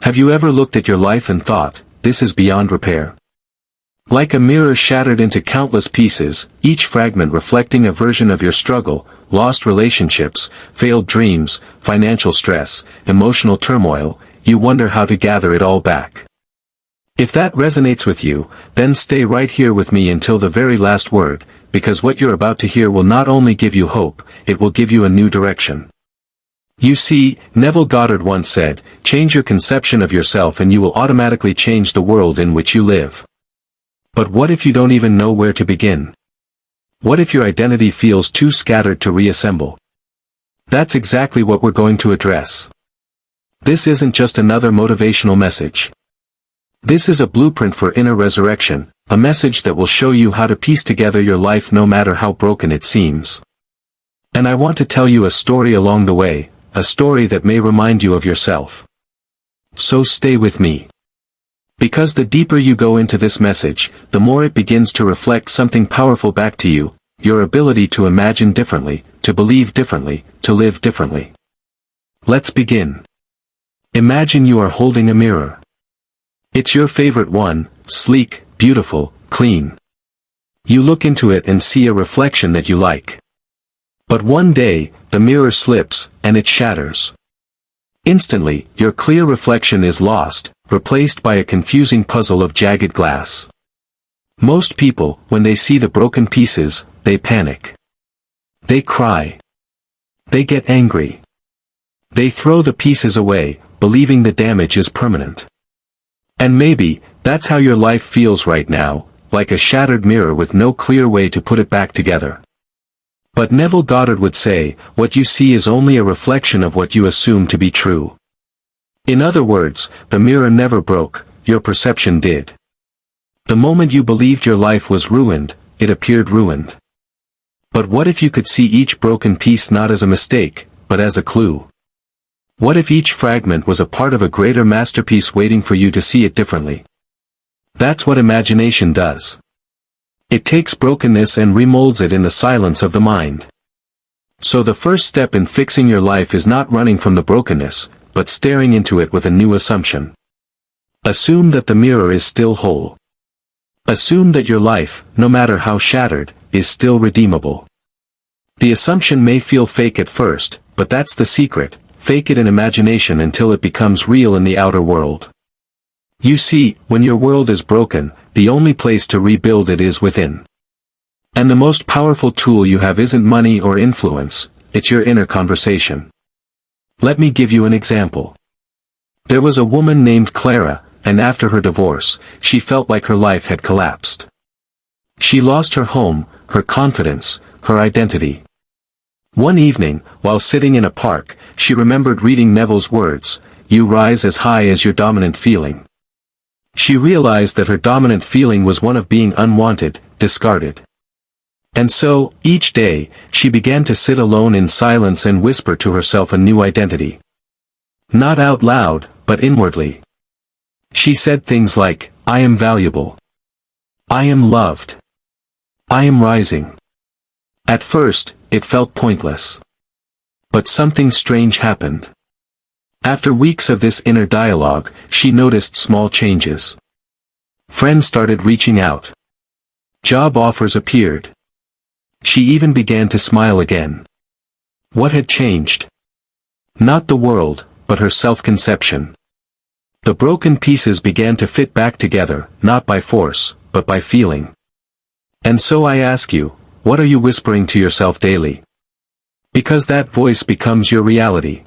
Have you ever looked at your life and thought, this is beyond repair? Like a mirror shattered into countless pieces, each fragment reflecting a version of your struggle, lost relationships, failed dreams, financial stress, emotional turmoil, you wonder how to gather it all back. If that resonates with you, then stay right here with me until the very last word, because what you're about to hear will not only give you hope, it will give you a new direction. You see, Neville Goddard once said, change your conception of yourself and you will automatically change the world in which you live. But what if you don't even know where to begin? What if your identity feels too scattered to reassemble? That's exactly what we're going to address. This isn't just another motivational message. This is a blueprint for inner resurrection, a message that will show you how to piece together your life no matter how broken it seems. And I want to tell you a story along the way, a story that may remind you of yourself. So stay with me. Because the deeper you go into this message, the more it begins to reflect something powerful back to you, your ability to imagine differently, to believe differently, to live differently. Let's begin. Imagine you are holding a mirror. It's your favorite one, sleek, beautiful, clean. You look into it and see a reflection that you like. But one day, the mirror slips, and it shatters. Instantly, your clear reflection is lost, replaced by a confusing puzzle of jagged glass. Most people, when they see the broken pieces, they panic. They cry. They get angry. They throw the pieces away, believing the damage is permanent. And maybe, that's how your life feels right now, like a shattered mirror with no clear way to put it back together. But Neville Goddard would say, what you see is only a reflection of what you assume to be true. In other words, the mirror never broke, your perception did. The moment you believed your life was ruined, it appeared ruined. But what if you could see each broken piece not as a mistake, but as a clue? What if each fragment was a part of a greater masterpiece waiting for you to see it differently? That's what imagination does. It takes brokenness and remolds it in the silence of the mind. So the first step in fixing your life is not running from the brokenness, but staring into it with a new assumption. Assume that the mirror is still whole. Assume that your life, no matter how shattered, is still redeemable. The assumption may feel fake at first, but that's the secret. Fake it in imagination until it becomes real in the outer world. You see, when your world is broken, the only place to rebuild it is within. And the most powerful tool you have isn't money or influence, it's your inner conversation. Let me give you an example. There was a woman named Clara, and after her divorce, she felt like her life had collapsed. She lost her home, her confidence, her identity. One evening, while sitting in a park, she remembered reading Neville's words, "You rise as high as your dominant feeling." She realized that her dominant feeling was one of being unwanted, discarded. And so, each day, she began to sit alone in silence and whisper to herself a new identity. Not out loud, but inwardly. She said things like, "I am valuable. I am loved. I am rising." At first, it felt pointless. But something strange happened. After weeks of this inner dialogue, she noticed small changes. Friends started reaching out. Job offers appeared. She even began to smile again. What had changed? Not the world, but her self-conception. The broken pieces began to fit back together, not by force, but by feeling. And so I ask you, what are you whispering to yourself daily? Because that voice becomes your reality.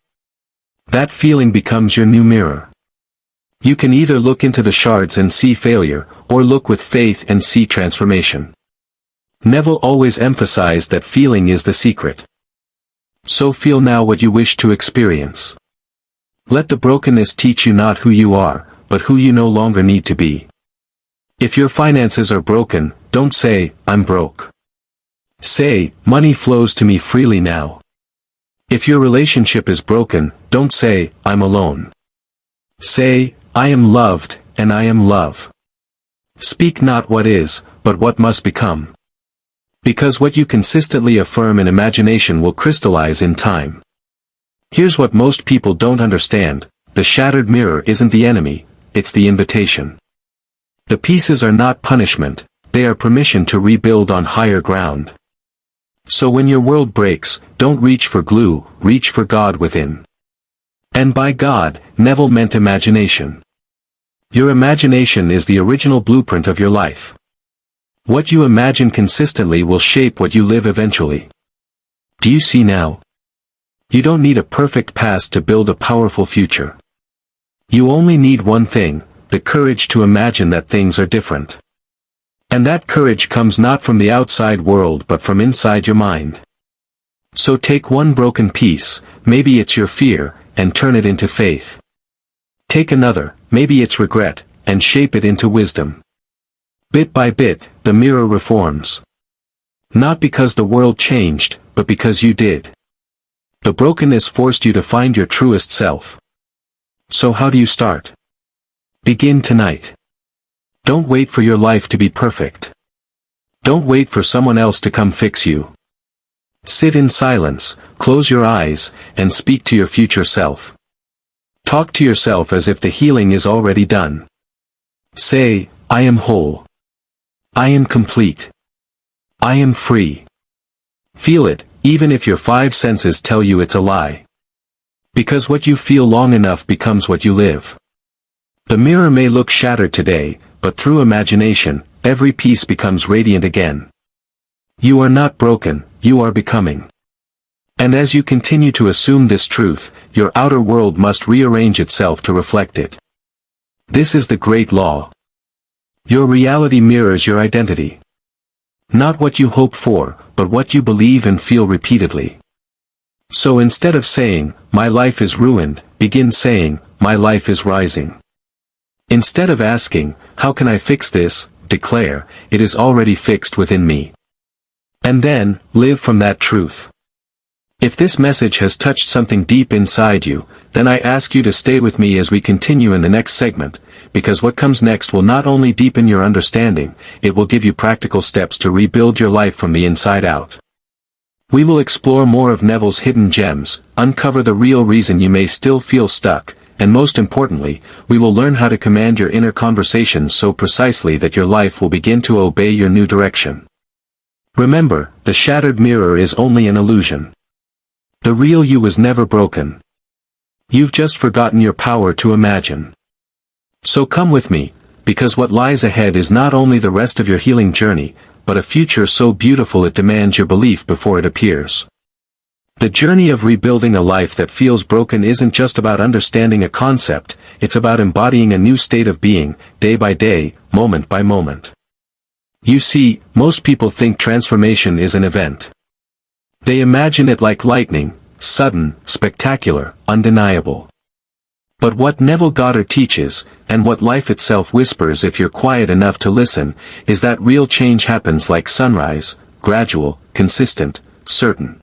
That feeling becomes your new mirror. You can either look into the shards and see failure, or look with faith and see transformation. Neville always emphasized that feeling is the secret. So feel now what you wish to experience. Let the brokenness teach you not who you are, but who you no longer need to be. If your finances are broken, don't say, "I'm broke." Say, "Money flows to me freely now." If your relationship is broken, don't say, "I'm alone." Say, "I am loved, and I am love." Speak not what is, but what must become. Because what you consistently affirm in imagination will crystallize in time. Here's what most people don't understand: the shattered mirror isn't the enemy, it's the invitation. The pieces are not punishment, they are permission to rebuild on higher ground. So when your world breaks, don't reach for glue, reach for God within. And by God, Neville meant imagination. Your imagination is the original blueprint of your life. What you imagine consistently will shape what you live eventually. Do you see now? You don't need a perfect past to build a powerful future. You only need one thing, the courage to imagine that things are different. And that courage comes not from the outside world but from inside your mind. So take one broken piece, maybe it's your fear, and turn it into faith. Take another, maybe it's regret, and shape it into wisdom. Bit by bit, the mirror reforms. Not because the world changed, but because you did. The brokenness forced you to find your truest self. So how do you start? Begin tonight. Don't wait for your life to be perfect. Don't wait for someone else to come fix you. Sit in silence, close your eyes, and speak to your future self. Talk to yourself as if the healing is already done. Say, I am whole. I am complete. I am free. Feel it, even if your five senses tell you it's a lie. Because what you feel long enough becomes what you live. The mirror may look shattered today, but through imagination, every piece becomes radiant again. You are not broken, you are becoming. And as you continue to assume this truth, your outer world must rearrange itself to reflect it. This is the great law. Your reality mirrors your identity. Not what you hope for, but what you believe and feel repeatedly. So instead of saying, my life is ruined, begin saying, my life is rising. Instead of asking, how can I fix this, declare, it is already fixed within me. And then, live from that truth. If this message has touched something deep inside you, then I ask you to stay with me as we continue in the next segment, because what comes next will not only deepen your understanding, it will give you practical steps to rebuild your life from the inside out. We will explore more of Neville's hidden gems, uncover the real reason you may still feel stuck, and most importantly, we will learn how to command your inner conversations so precisely that your life will begin to obey your new direction. Remember, the shattered mirror is only an illusion. The real you was never broken. You've just forgotten your power to imagine. So come with me, because what lies ahead is not only the rest of your healing journey, but a future so beautiful it demands your belief before it appears. The journey of rebuilding a life that feels broken isn't just about understanding a concept, it's about embodying a new state of being, day by day, moment by moment. You see, most people think transformation is an event. They imagine it like lightning, sudden, spectacular, undeniable. But what Neville Goddard teaches, and what life itself whispers if you're quiet enough to listen, is that real change happens like sunrise, gradual, consistent, certain.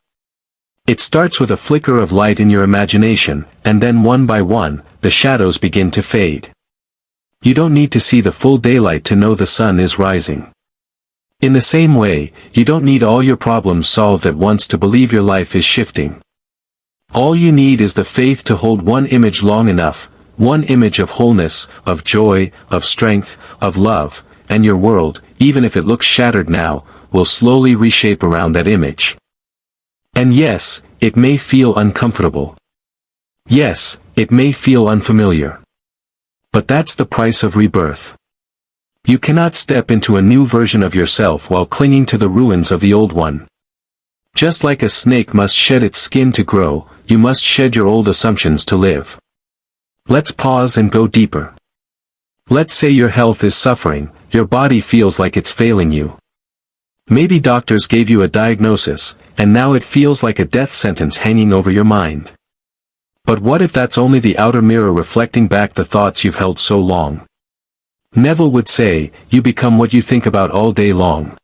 It starts with a flicker of light in your imagination, and then one by one, the shadows begin to fade. You don't need to see the full daylight to know the sun is rising. In the same way, you don't need all your problems solved at once to believe your life is shifting. All you need is the faith to hold one image long enough, one image of wholeness, of joy, of strength, of love, and your world, even if it looks shattered now, will slowly reshape around that image. And yes, it may feel uncomfortable. Yes, it may feel unfamiliar. But that's the price of rebirth. You cannot step into a new version of yourself while clinging to the ruins of the old one. Just like a snake must shed its skin to grow, you must shed your old assumptions to live. Let's pause and go deeper. Let's say your health is suffering, your body feels like it's failing you. Maybe doctors gave you a diagnosis, and now it feels like a death sentence hanging over your mind. But what if that's only the outer mirror reflecting back the thoughts you've held so long? Neville would say, you become what you think about all day long.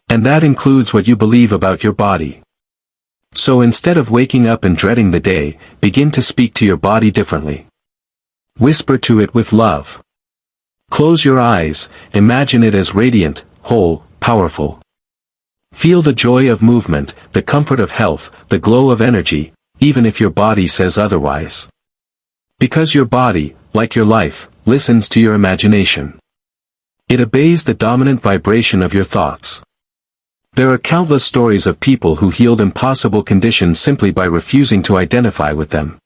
And that includes what you believe about your body. So instead of waking up and dreading the day, begin to speak to your body differently. Whisper to it with love. Close your eyes, imagine it as radiant, whole, powerful. Feel the joy of movement, the comfort of health, the glow of energy, even if your body says otherwise. Because your body, like your life, listens to your imagination. It obeys the dominant vibration of your thoughts. There are countless stories of people who healed impossible conditions simply by refusing to identify with them.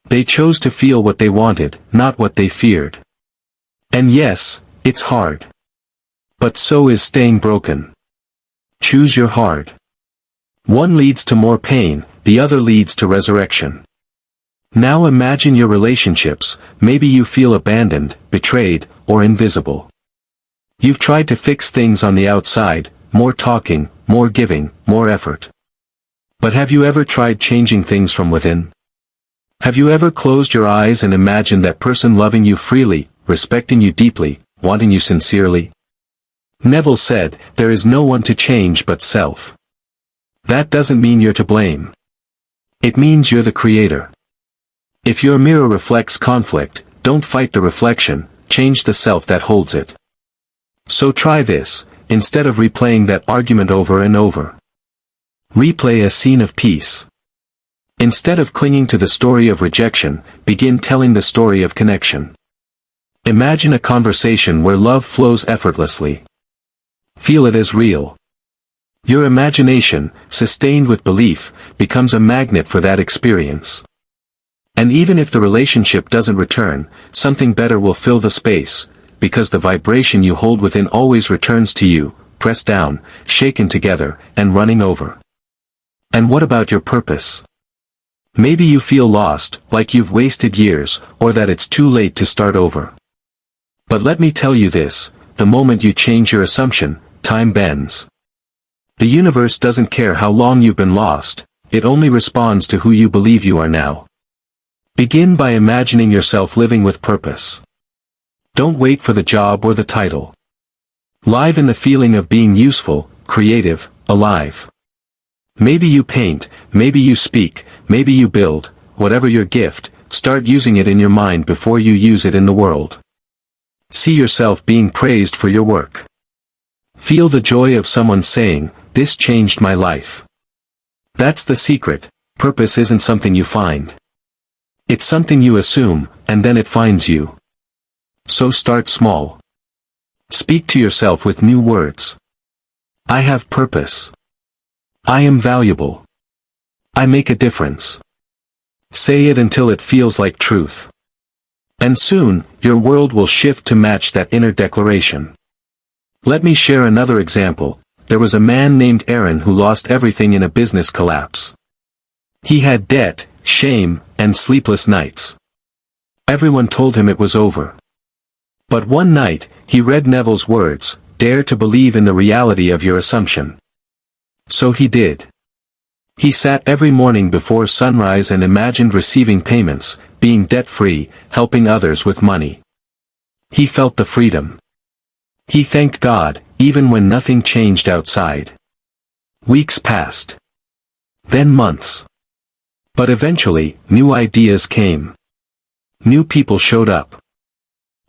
They chose to feel what they wanted, not what they feared. And yes, it's hard. But so is staying broken. Choose your heart. One leads to more pain, the other leads to resurrection. Now imagine your relationships. Maybe you feel abandoned, betrayed, or invisible. You've tried to fix things on the outside, more talking, more giving, more effort. But have you ever tried changing things from within? Have you ever closed your eyes and imagined that person loving you freely, respecting you deeply, wanting you sincerely? Neville said, "There is no one to change but self." That doesn't mean you're to blame. It means you're the creator. If your mirror reflects conflict, don't fight the reflection, change the self that holds it. So try this, instead of replaying that argument over and over. Replay a scene of peace. Instead of clinging to the story of rejection, begin telling the story of connection. Imagine a conversation where love flows effortlessly. Feel it as real. Your imagination, sustained with belief, becomes a magnet for that experience. And even if the relationship doesn't return, something better will fill the space, because the vibration you hold within always returns to you, pressed down, shaken together, and running over. And what about your purpose? Maybe you feel lost, like you've wasted years, or that it's too late to start over. But let me tell you this, the moment you change your assumption, time bends. The universe doesn't care how long you've been lost, it only responds to who you believe you are now. Begin by imagining yourself living with purpose. Don't wait for the job or the title. Live in the feeling of being useful, creative, alive. Maybe you paint, maybe you speak, maybe you build, whatever your gift, start using it in your mind before you use it in the world. See yourself being praised for your work. Feel the joy of someone saying, "This changed my life." That's the secret. Purpose isn't something you find. It's something you assume, and then it finds you. So start small. Speak to yourself with new words. I have purpose. I am valuable. I make a difference. Say it until it feels like truth. And soon, your world will shift to match that inner declaration. Let me share another example. There was a man named Aaron who lost everything in a business collapse. He had debt, shame, and sleepless nights. Everyone told him it was over. But one night, he read Neville's words, "Dare to believe in the reality of your assumption." So he did. He sat every morning before sunrise and imagined receiving payments, being debt-free, helping others with money. He felt the freedom. He thanked God, even when nothing changed outside. Weeks passed. Then months. But eventually, new ideas came. New people showed up.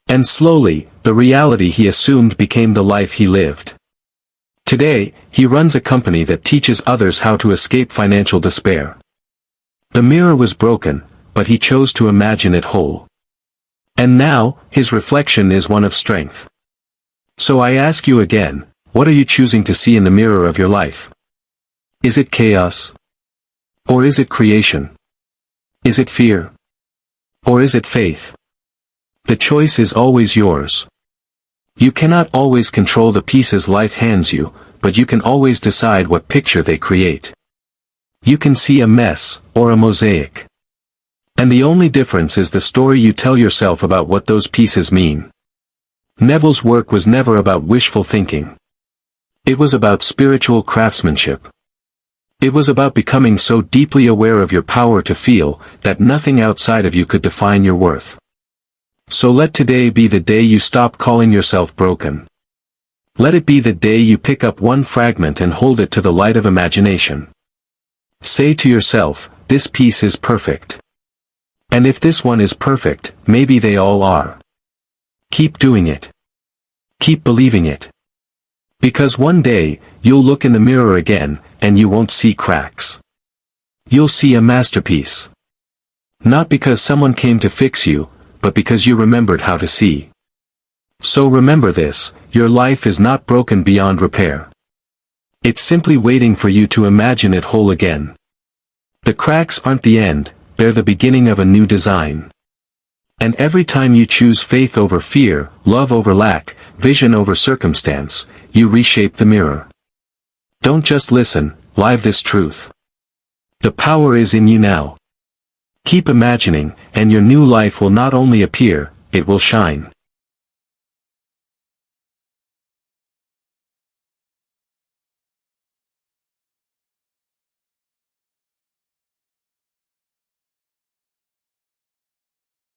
And slowly, the reality he assumed became the life he lived. Today, he runs a company that teaches others how to escape financial despair. The mirror was broken, but he chose to imagine it whole. And now, his reflection is one of strength. So I ask you again, what are you choosing to see in the mirror of your life? Is it chaos? Or is it creation? Is it fear? Or is it faith? The choice is always yours. You cannot always control the pieces life hands you, but you can always decide what picture they create. You can see a mess, or a mosaic. And the only difference is the story you tell yourself about what those pieces mean. Neville's work was never about wishful thinking. It was about spiritual craftsmanship. It was about becoming so deeply aware of your power to feel, that nothing outside of you could define your worth. So let today be the day you stop calling yourself broken. Let it be the day you pick up one fragment and hold it to the light of imagination. Say to yourself, this piece is perfect. And if this one is perfect, maybe they all are. Keep doing it. Keep believing it. Because one day, you'll look in the mirror again, and you won't see cracks. You'll see a masterpiece. Not because someone came to fix you, but because you remembered how to see. So remember this, your life is not broken beyond repair. It's simply waiting for you to imagine it whole again. The cracks aren't the end, they're the beginning of a new design. And every time you choose faith over fear, love over lack, vision over circumstance, you reshape the mirror. Don't just listen, live this truth. The power is in you now. Keep imagining, and your new life will not only appear, it will shine.